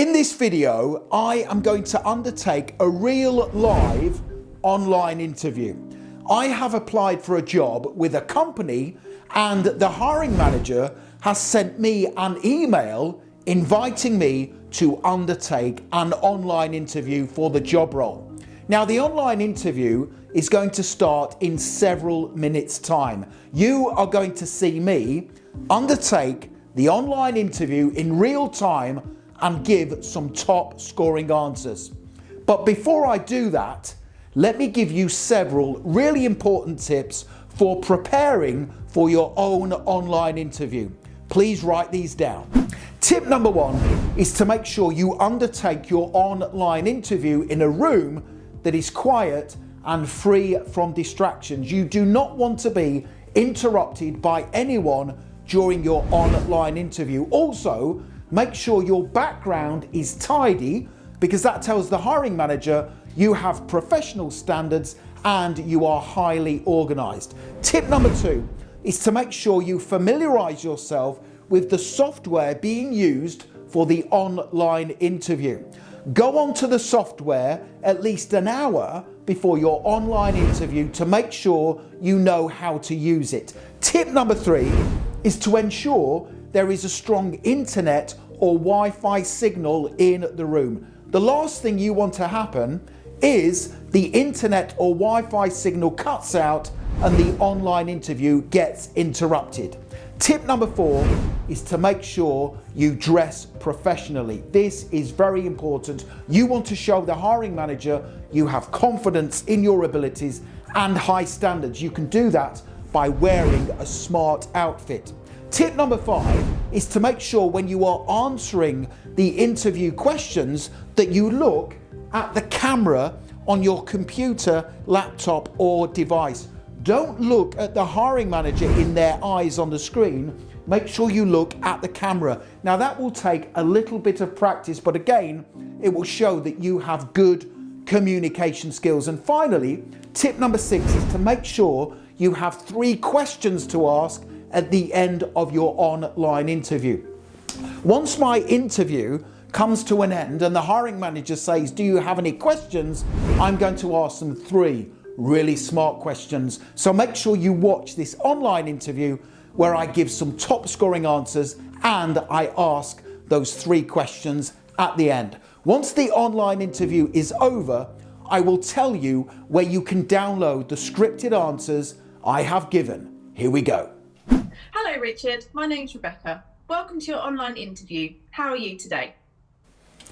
In this video, I am going to undertake a real live online interview. I have applied for a job with a company and the hiring manager has sent me an email inviting me to undertake an online interview for the job role. Now, the online interview is going to start in several minutes' time. You are going to see me undertake the online interview in real time and give some top scoring answers. But before I do that, let me give you several really important tips for preparing for your own online interview. Please write these down. Tip number one is to make sure you undertake your online interview in a room that is quiet and free from distractions. You do not want to be interrupted by anyone during your online interview. Also, make sure your background is tidy because that tells the hiring manager you have professional standards and you are highly organized. Tip number two is to make sure you familiarize yourself with the software being used for the online interview. Go onto the software at least an hour before your online interview to make sure you know how to use it. Tip number three is to ensure there is a strong internet or Wi-Fi signal in the room. The last thing you want to happen is the internet or Wi-Fi signal cuts out and the online interview gets interrupted. Tip number four is to make sure you dress professionally. This is very important. You want to show the hiring manager you have confidence in your abilities and high standards. You can do that by wearing a smart outfit. Tip number five is to make sure when you are answering the interview questions that you look at the camera on your computer, laptop or device. Don't look at the hiring manager in their eyes on the screen. Make sure you look at the camera. Now that will take a little bit of practice, but again, it will show that you have good communication skills. And finally, tip number six is to make sure you have 3 questions to ask at the end of your online interview. Once my interview comes to an end and the hiring manager says, do you have any questions? I'm going to ask them 3 really smart questions. So make sure you watch this online interview where I give some top scoring answers and I ask those 3 questions at the end. Once the online interview is over, I will tell you where you can download the scripted answers I have given. Here we go. Hello Richard, my name's Rebecca. Welcome to your online interview. How are you today?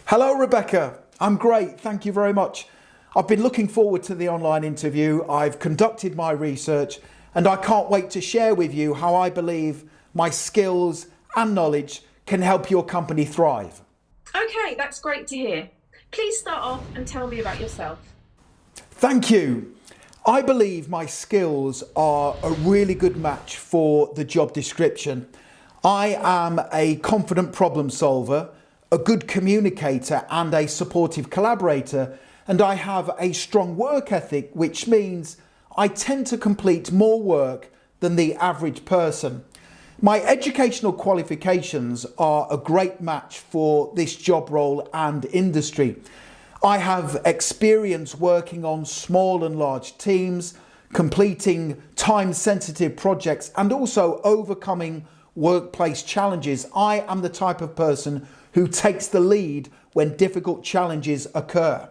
Hello Rebecca, I'm great, thank you very much. I've been looking forward to the online interview. I've conducted my research and I can't wait to share with you how I believe my skills and knowledge can help your company thrive. Okay, that's great to hear. Please start off and tell me about yourself. Thank you. I believe my skills are a really good match for the job description. I am a confident problem solver, a good communicator and a supportive collaborator, and I have a strong work ethic, which means I tend to complete more work than the average person. My educational qualifications are a great match for this job role and industry. I have experience working on small and large teams, completing time-sensitive projects, and also overcoming workplace challenges. I am the type of person who takes the lead when difficult challenges occur.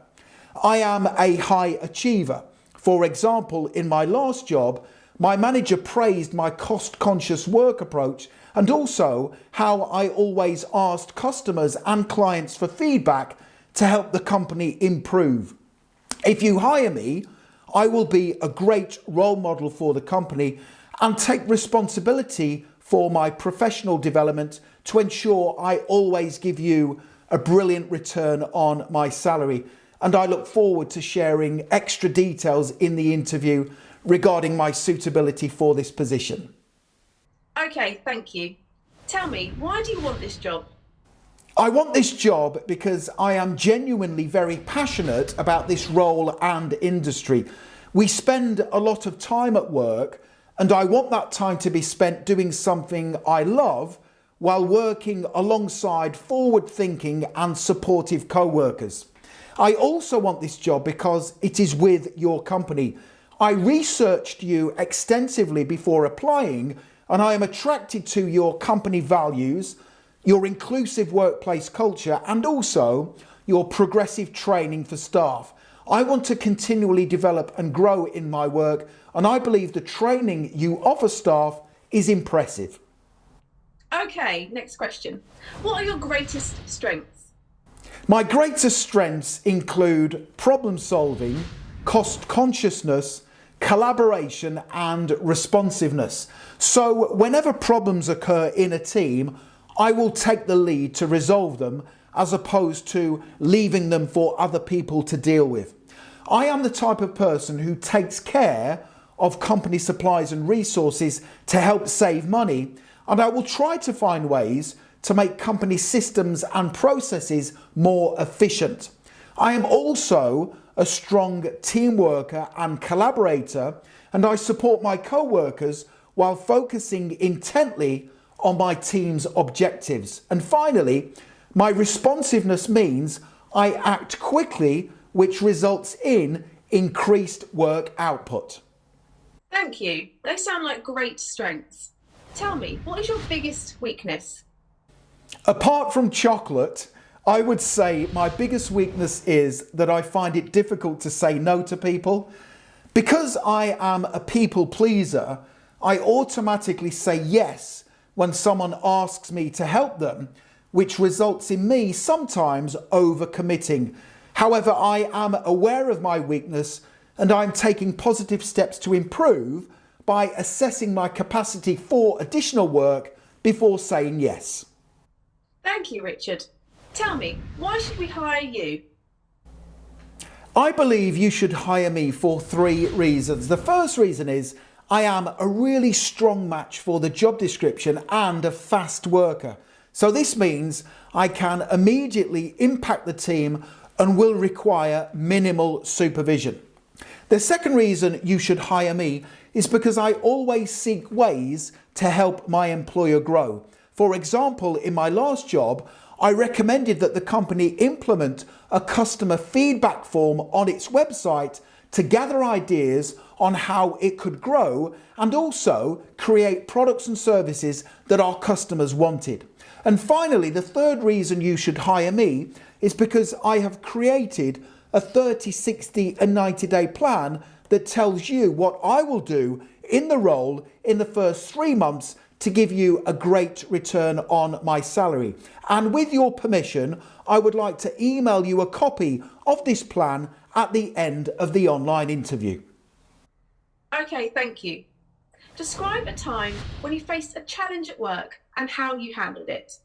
I am a high achiever. For example, in my last job, my manager praised my cost-conscious work approach and also how I always asked customers and clients for feedback to help the company improve. If you hire me, I will be a great role model for the company and take responsibility for my professional development to ensure I always give you a brilliant return on my salary. And I look forward to sharing extra details in the interview regarding my suitability for this position. Okay, thank you. Tell me, why do you want this job? I want this job because I am genuinely very passionate about this role and industry. We spend a lot of time at work and I want that time to be spent doing something I love while working alongside forward-thinking and supportive co-workers. I also want this job because it is with your company. I researched you extensively before applying, and I am attracted to your company values, your inclusive workplace culture, and also your progressive training for staff. I want to continually develop and grow in my work, and I believe the training you offer staff is impressive. Okay, next question. What are your greatest strengths? My greatest strengths include problem solving, cost consciousness, collaboration, and responsiveness. So whenever problems occur in a team, I will take the lead to resolve them as opposed to leaving them for other people to deal with. I am the type of person who takes care of company supplies and resources to help save money, and I will try to find ways to make company systems and processes more efficient. I am also a strong team worker and collaborator, and I support my co-workers while focusing intently on my team's objectives. And finally, my responsiveness means I act quickly, which results in increased work output. Thank you. They sound like great strengths. Tell me, what is your biggest weakness? Apart from chocolate, I would say my biggest weakness is that I find it difficult to say no to people. Because I am a people pleaser, I automatically say yes when someone asks me to help them, which results in me sometimes overcommitting. However, I am aware of my weakness and I'm taking positive steps to improve by assessing my capacity for additional work before saying yes. Thank you, Richard. Tell me, why should we hire you? I believe you should hire me for 3 reasons. The first reason is I am a really strong match for the job description and a fast worker. So this means I can immediately impact the team and will require minimal supervision. The second reason you should hire me is because I always seek ways to help my employer grow. For example, in my last job, I recommended that the company implement a customer feedback form on its website to gather ideas on how it could grow and also create products and services that our customers wanted. And finally, the third reason you should hire me is because I have created a 30, 60 and 90-day plan that tells you what I will do in the role in the first 3 months to give you a great return on my salary. And with your permission, I would like to email you a copy of this plan at the end of the online interview. Okay, thank you. Describe a time when you faced a challenge at work and how you handled it.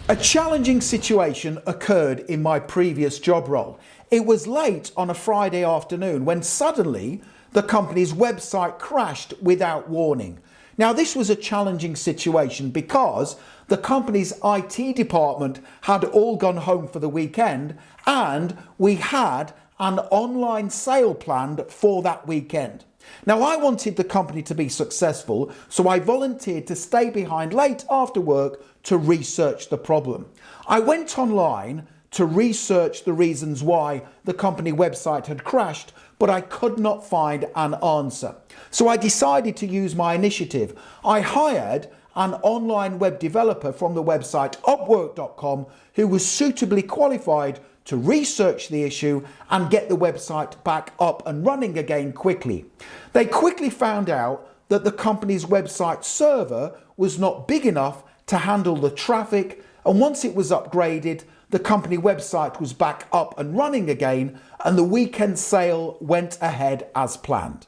A challenging situation occurred in my previous job role. It was late on a Friday afternoon when suddenly the company's website crashed without warning. Now, this was a challenging situation because the company's IT department had all gone home for the weekend and we had an online sale planned for that weekend. Now, I wanted the company to be successful, so I volunteered to stay behind late after work to research the problem. I went online to research the reasons why the company website had crashed, but I could not find an answer. So I decided to use my initiative. I hired an online web developer from the website upwork.com who was suitably qualified to research the issue and get the website back up and running again quickly. They quickly found out that the company's website server was not big enough to handle the traffic, and once it was upgraded, the company website was back up and running again, and the weekend sale went ahead as planned.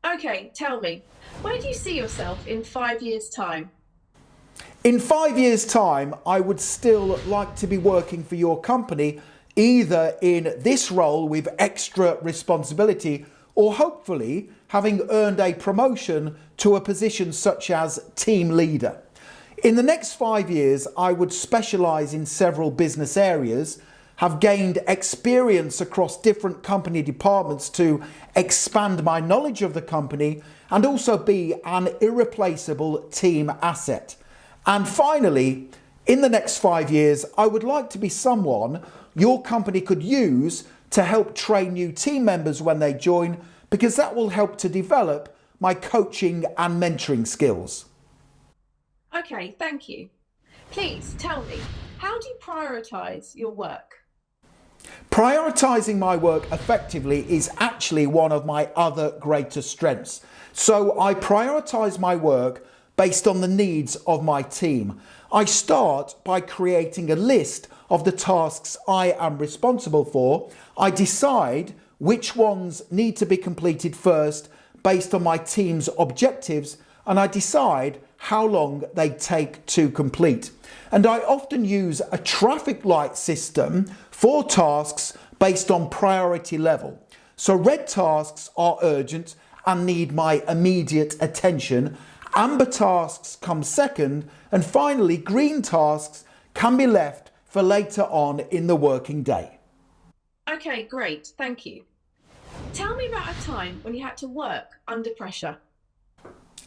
Okay, tell me, where do you see yourself in 5 years' time? In 5 years' time, I would still like to be working for your company, either in this role with extra responsibility or hopefully having earned a promotion to a position such as team leader. In the next 5 years, I would specialise in several business areas have gained experience across different company departments to expand my knowledge of the company and also be an irreplaceable team asset. And finally, in the next 5 years, I would like to be someone your company could use to help train new team members when they join, because that will help to develop my coaching and mentoring skills. Okay, thank you. Please tell me, how do you prioritise your work? Prioritising my work effectively is actually one of my other greatest strengths. So I prioritise my work based on the needs of my team. I start by creating a list of the tasks I am responsible for. I decide which ones need to be completed first based on my team's objectives, and I decide how long they take to complete. And I often use a traffic light system for tasks based on priority level. So red tasks are urgent and need my immediate attention. Amber tasks come second, and finally green tasks can be left for later on in the working day. Okay, great, thank you. Tell me about a time when you had to work under pressure.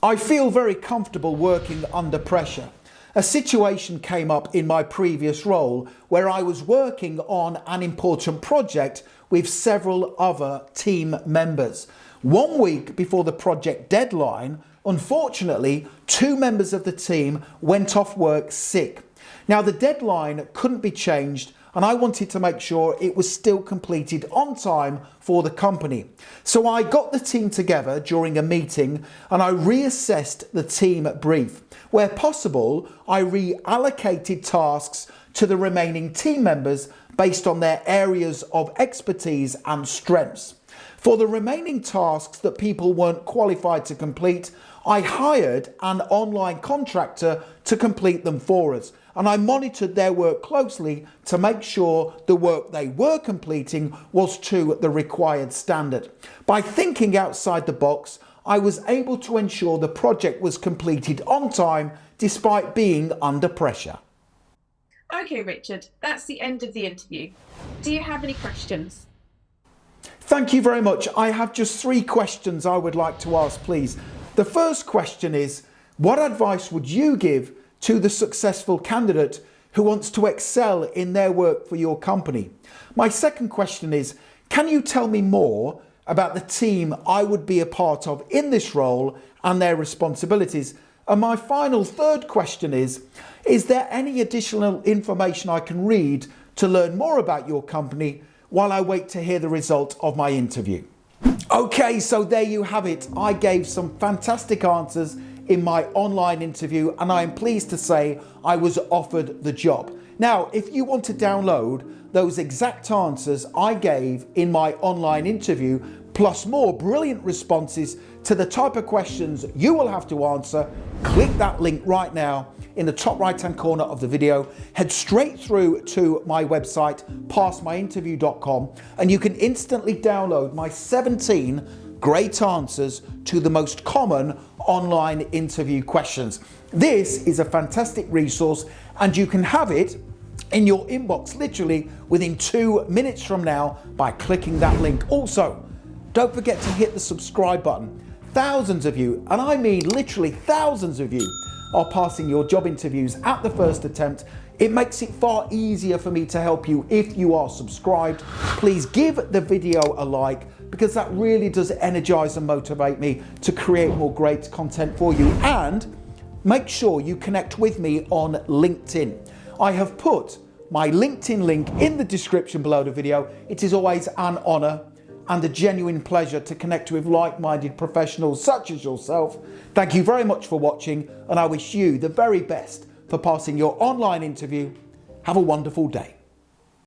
I feel very comfortable working under pressure. A situation came up in my previous role where I was working on an important project with several other team members. 1 week before the project deadline, unfortunately, 2 members of the team went off work sick. Now, the deadline couldn't be changed, and I wanted to make sure it was still completed on time for the company. So I got the team together during a meeting and I reassessed the team brief. Where possible, I reallocated tasks to the remaining team members based on their areas of expertise and strengths. For the remaining tasks that people weren't qualified to complete, I hired an online contractor to complete them for us, and I monitored their work closely to make sure the work they were completing was to the required standard. By thinking outside the box, I was able to ensure the project was completed on time despite being under pressure. Okay, Richard, that's the end of the interview. Do you have any questions? Thank you very much. I have just 3 questions I would like to ask, please. The first question is, what advice would you give to the successful candidate who wants to excel in their work for your company? My second question is, can you tell me more about the team I would be a part of in this role and their responsibilities? And my final third question is there any additional information I can read to learn more about your company while I wait to hear the result of my interview? Okay, so there you have it. I gave some fantastic answers in my online interview, and I am pleased to say I was offered the job. Now, if you want to download those exact answers I gave in my online interview, plus more brilliant responses to the type of questions you will have to answer, click that link right now in the top right hand corner of the video. Head straight through to my website, passmyinterview.com, and you can instantly download my 17 great answers to the most common online interview questions. This is a fantastic resource, and you can have it in your inbox literally within 2 minutes from now by clicking that link. Also, don't forget to hit the subscribe button. Thousands of you, and I mean literally thousands of you, are passing your job interviews at the first attempt. It makes it far easier for me to help you if you are subscribed. Please give the video a like, because that really does energize and motivate me to create more great content for you. And make sure you connect with me on LinkedIn. I have put my LinkedIn link in the description below the video. It is always an honor and a genuine pleasure to connect with like-minded professionals such as yourself. Thank you very much for watching, and I wish you the very best for passing your online interview. Have a wonderful day.